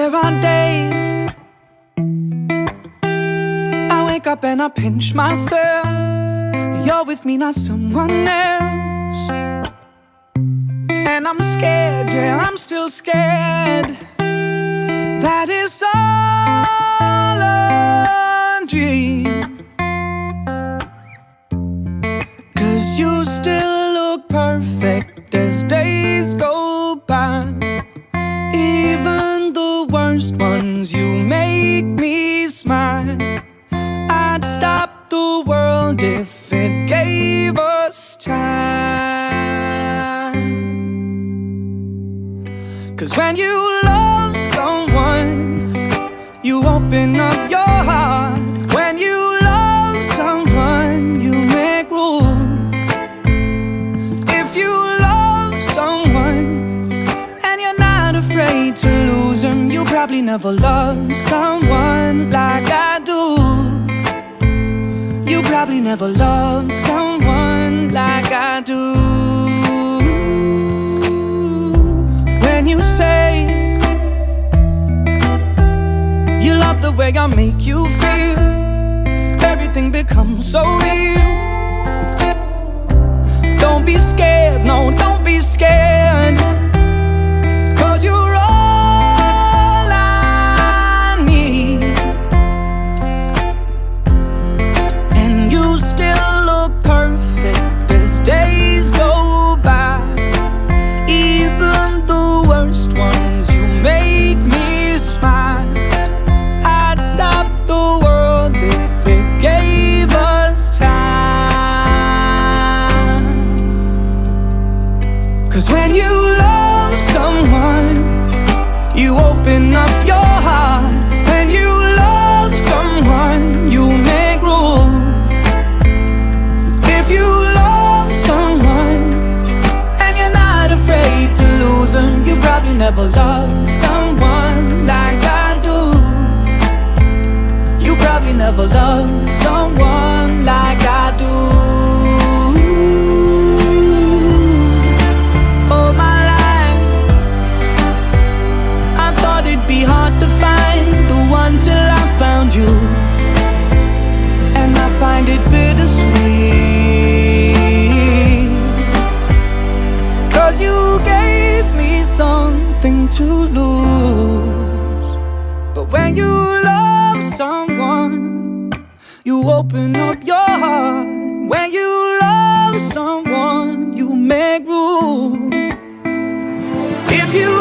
There are days I wake up and I pinch myself. You're with me, not someone else. And I'm scared, yeah, I'm still scared. That is all a dream. 'Cause you still look perfect as days go by. Even the worst ones, you make me smile. I'd stop the world if it gave us time. 'Cause when you love someone, you open up your heart. When you love someone, you make room. If you love someone and you're not afraid to lose them, you probably never loved someone like I do. You probably never loved someone like I do. When you say you love the way I make you feel, everything becomes so real. Don't be scared, no, don't be scared. 'Cause you're all I need. And you still look perfect as days go by. Even the worst ones, you make me smile. I'd stop the world if it gave us time. 'Cause when you love someone, you open up your heart. When you love someone, you make room. If you love someone and you're not afraid to lose them, you probably never loved someone like I do. You probably never loved someone like I do. All my life I thought it'd be hard to find the one till I found you. And I find it bittersweet. 'Cause you gave me something to lose. But when you love someone, you open up your heart. When you love someone, you make room. If you